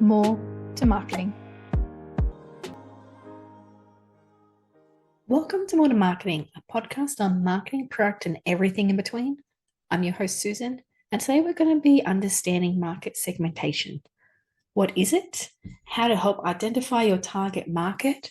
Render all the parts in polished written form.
more to marketing. Welcome to More to Marketing, a podcast on marketing, product, and everything in between. I'm your host, Susan, and today we're going to be understanding market segmentation. What is it? How to help identify your target market,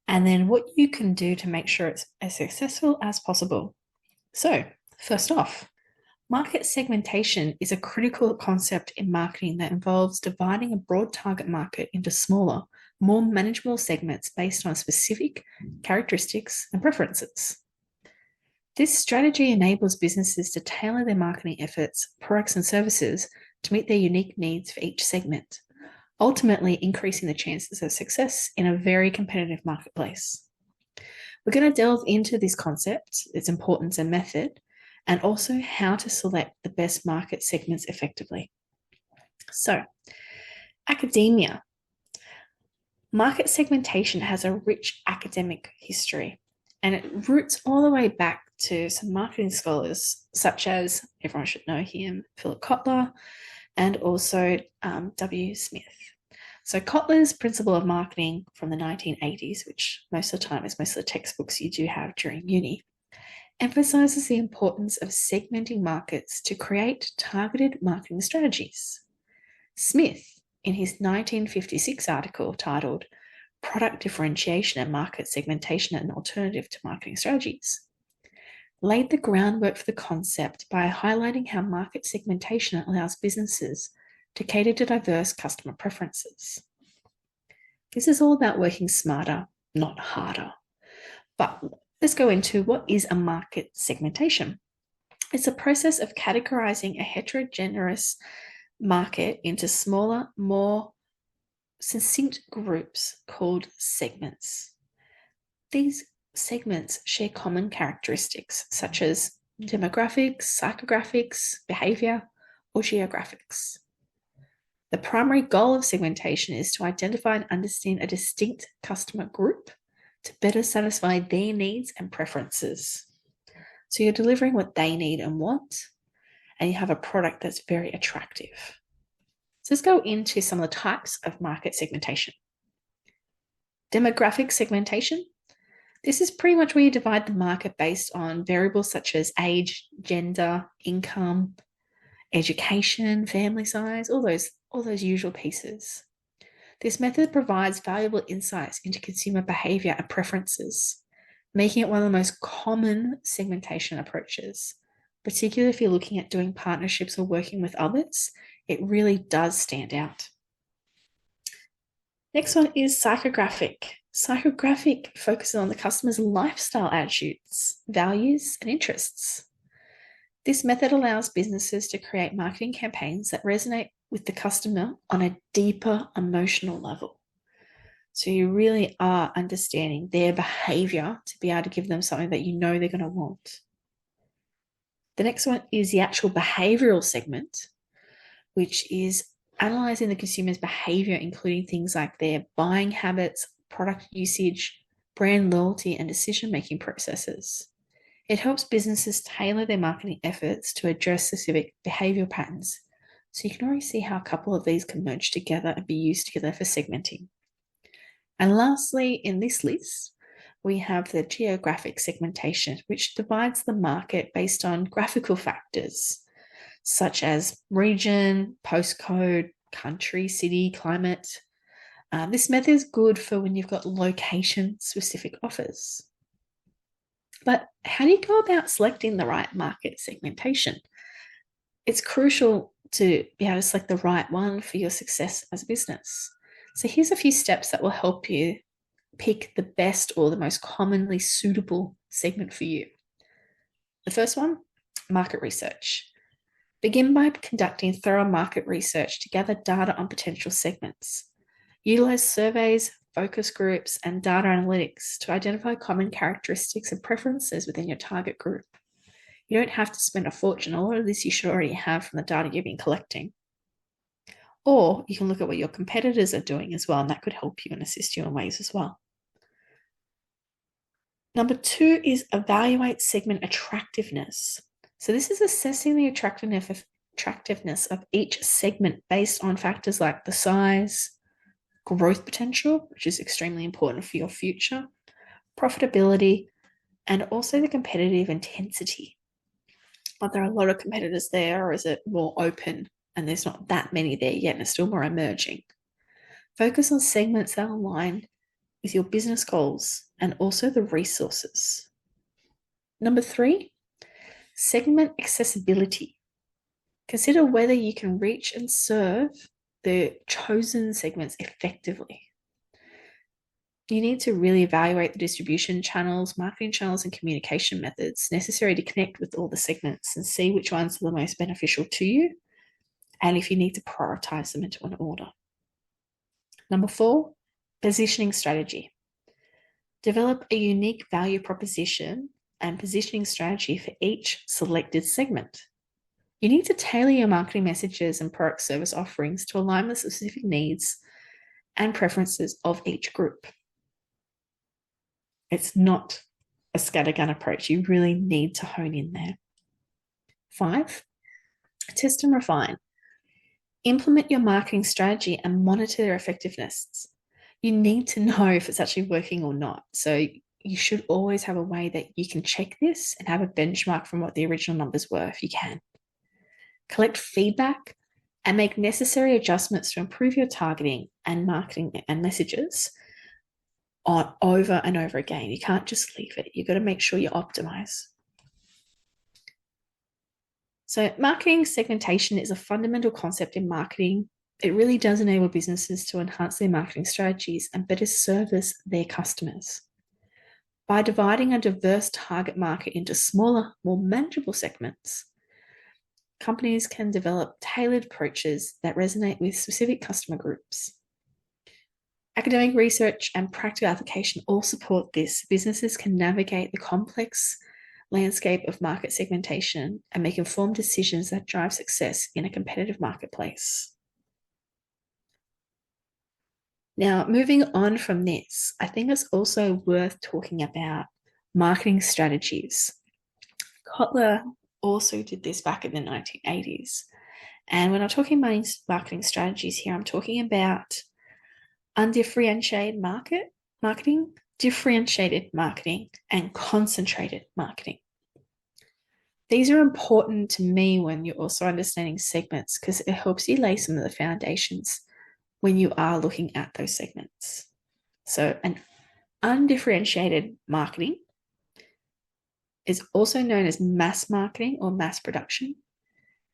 and then what you can do to make sure it's as successful as possible. So, first off, market segmentation is a critical concept in marketing that involves dividing a broad target market into smaller, more manageable segments based on specific characteristics and preferences. This strategy enables businesses to tailor their marketing efforts, products, and services to meet their unique needs for each segment, ultimately increasing the chances of success in a very competitive marketplace. We're going to delve into this concept, its importance and method, and also how to select the best market segments effectively. So, academia. Market segmentation has a rich academic history, and it roots all the way back to some marketing scholars, such as, everyone should know him, Philip Kotler, and also W. Smith. So Kotler's principle of marketing from the 1980s, which most of the time is most of the textbooks you do have during uni, emphasizes the importance of segmenting markets to create targeted marketing strategies. Smith, in his 1956 article titled Product Differentiation and Market Segmentation: An Alternative to Marketing Strategies, laid the groundwork for the concept by highlighting how market segmentation allows businesses to cater to diverse customer preferences. This is all about working smarter, not harder. But let's go into what is a market segmentation. It's a process of categorizing a heterogeneous market into smaller, more succinct groups called segments. These segments share common characteristics such as demographics, psychographics, behavior, or geographics. The primary goal of segmentation is to identify and understand a distinct customer group to better satisfy their needs and preferences. So you're delivering what they need and want, and you have a product that's very attractive. So let's go into some of the types of market segmentation. Demographic segmentation. This is pretty much where you divide the market based on variables such as age, gender, income, education, family size, all those usual pieces. This method provides valuable insights into consumer behavior and preferences, making it one of the most common segmentation approaches. Particularly if you're looking at doing partnerships or working with others, it really does stand out. Next one is psychographic. Psychographic focuses on the customer's lifestyle attitudes, values, and interests. This method allows businesses to create marketing campaigns that resonate with the customer on a deeper emotional level. So you really are understanding their behavior to be able to give them something that you know they're going to want. The next one is the actual behavioural segment, which is analysing the consumer's behaviour, including things like their buying habits, product usage, brand loyalty, and decision-making processes. It helps businesses tailor their marketing efforts to address specific behavioural patterns. So you can already see how a couple of these can merge together and be used together for segmenting. And lastly, in this list, we have the geographic segmentation, which divides the market based on graphical factors, such as region, postcode, country, city, climate. This method is good for when you've got location-specific offers. But how do you go about selecting the right market segmentation? It's crucial to be able to select the right one for your success as a business. So here's a few steps that will help you pick the best or the most commonly suitable segment for you. The first one, market research. Begin by conducting thorough market research to gather data on potential segments. Utilize surveys, focus groups, and data analytics to identify common characteristics and preferences within your target group. You don't have to spend a fortune. A lot of this you should already have from the data you've been collecting. Or you can look at what your competitors are doing as well, and that could help you and assist you in ways as well. Number 2 is evaluate segment attractiveness. So this is assessing the attractiveness attractiveness of each segment based on factors like the size, growth potential, which is extremely important for your future, profitability, and also the competitive intensity. Are there a lot of competitors there, or is it more open and there's not that many there yet and it's still more emerging? Focus on segments that align with your business goals and also the resources. Number 3, segment accessibility. Consider whether you can reach and serve the chosen segments effectively. You need to really evaluate the distribution channels, marketing channels, and communication methods necessary to connect with all the segments and see which ones are the most beneficial to you, and if you need to prioritize them into an order. Number 4, positioning strategy. Develop a unique value proposition and positioning strategy for each selected segment. You need to tailor your marketing messages and product service offerings to align with specific needs and preferences of each group. It's not a scattergun approach. You really need to hone in there. 5, test and refine. Implement your marketing strategy and monitor their effectiveness. You need to know if it's actually working or not. So you should always have a way that you can check this and have a benchmark from what the original numbers were if you can. Collect feedback and make necessary adjustments to improve your targeting and marketing and messages on over and over again. You can't just leave it. You've got to make sure you optimize. So marketing segmentation is a fundamental concept in marketing. It really does enable businesses to enhance their marketing strategies and better service their customers. By dividing a diverse target market into smaller, more manageable segments, companies can develop tailored approaches that resonate with specific customer groups. Academic research and practical application all support this. Businesses can navigate the complex landscape of market segmentation and make informed decisions that drive success in a competitive marketplace. Now, moving on from this, I think it's also worth talking about marketing strategies. Kotler also did this back in the 1980s. And when I'm talking about marketing strategies here, I'm talking about undifferentiated marketing, differentiated marketing, and concentrated marketing. These are important to me when you're also understanding segments because it helps you lay some of the foundations when you are looking at those segments. So an undifferentiated marketing is also known as mass marketing or mass production,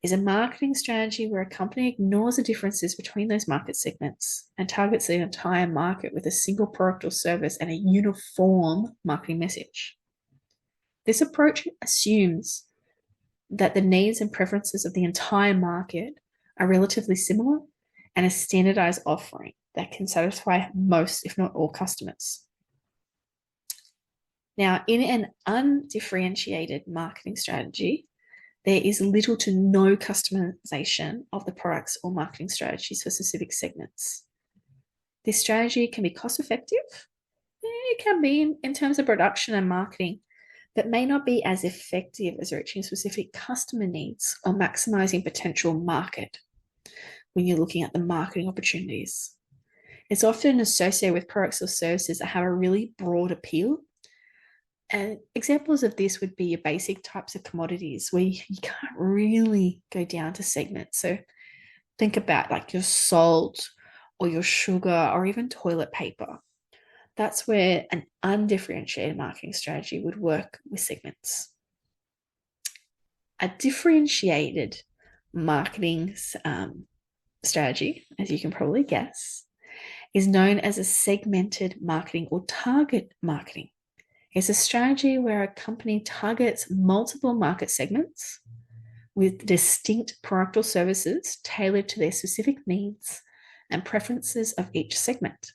is a marketing strategy where a company ignores the differences between those market segments and targets the entire market with a single product or service and a uniform marketing message. This approach assumes that the needs and preferences of the entire market are relatively similar and a standardized offering that can satisfy most, if not all, customers. Now, in an undifferentiated marketing strategy, there is little to no customization of the products or marketing strategies for specific segments. This strategy can be cost-effective. It can be in terms of production and marketing, but may not be as effective as reaching specific customer needs or maximizing potential market when you're looking at the marketing opportunities. It's often associated with products or services that have a really broad appeal. And examples of this would be your basic types of commodities where you can't really go down to segments. So think about like your salt or your sugar or even toilet paper. That's where an undifferentiated marketing strategy would work with segments. A differentiated marketing strategy, as you can probably guess, is known as a segmented marketing or target marketing. It's a strategy where a company targets multiple market segments with distinct product or services tailored to their specific needs and preferences of each segment.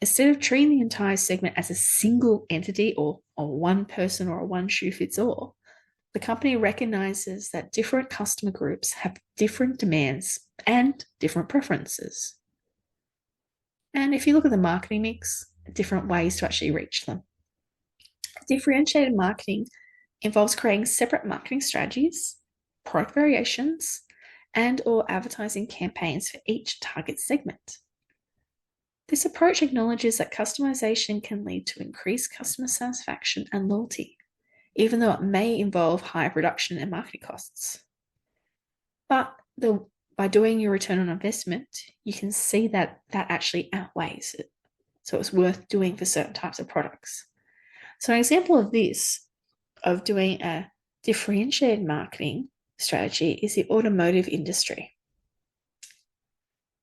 Instead of treating the entire segment as a single entity or one person or a one shoe fits all, the company recognizes that different customer groups have different demands and different preferences. And if you look at the marketing mix, different ways to actually reach them. Differentiated marketing involves creating separate marketing strategies product variations, and or advertising campaigns for each target segment. This approach acknowledges that customization can lead to increased customer satisfaction and loyalty, even though it may involve higher production and marketing costs. But by doing your return on investment, you can see that actually outweighs it. So it's worth doing for certain types of products. So an example of this, of doing a differentiated marketing strategy, is the automotive industry.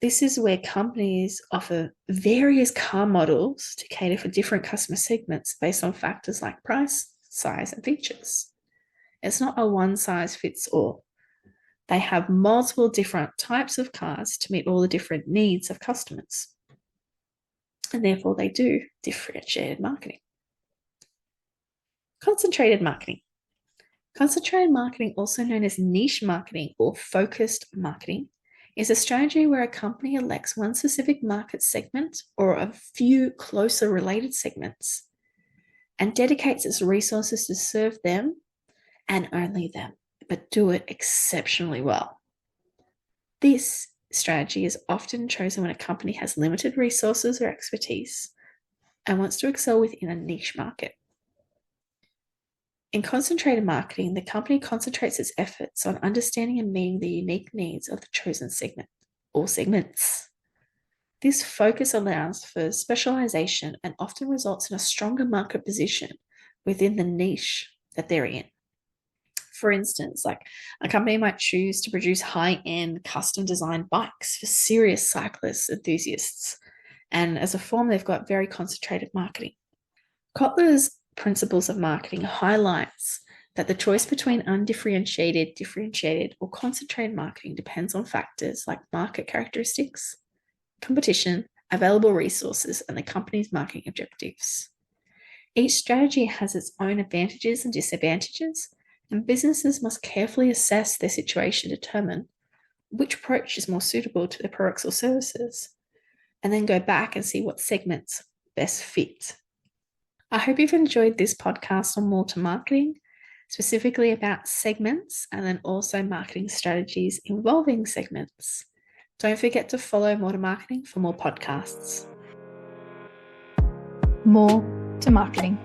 This is where companies offer various car models to cater for different customer segments based on factors like price, size, and features. It's not a one-size-fits-all. They have multiple different types of cars to meet all the different needs of customers. And therefore, they do differentiated marketing. Concentrated marketing. Concentrated marketing, also known as niche marketing or focused marketing, is a strategy where a company elects one specific market segment or a few closer related segments and dedicates its resources to serve them and only them, but do it exceptionally well. This strategy is often chosen when a company has limited resources or expertise and wants to excel within a niche market. In concentrated marketing, the company concentrates its efforts on understanding and meeting the unique needs of the chosen segment or segments. This focus allows for specialization and often results in a stronger market position within the niche that they're in. For instance, like a company might choose to produce high-end custom designed bikes for serious cyclist enthusiasts. And as a form, they've got very concentrated marketing. Kotler's principles of marketing highlights that the choice between undifferentiated, differentiated, or concentrated marketing depends on factors like market characteristics, competition, available resources, and the company's marketing objectives. Each strategy has its own advantages and disadvantages, and businesses must carefully assess their situation to determine which approach is more suitable to their products or services, and then go back and see what segments best fit. I hope you've enjoyed this podcast on More to Marketing, specifically about segments and then also marketing strategies involving segments. Don't forget to follow More to Marketing for more podcasts. More to Marketing.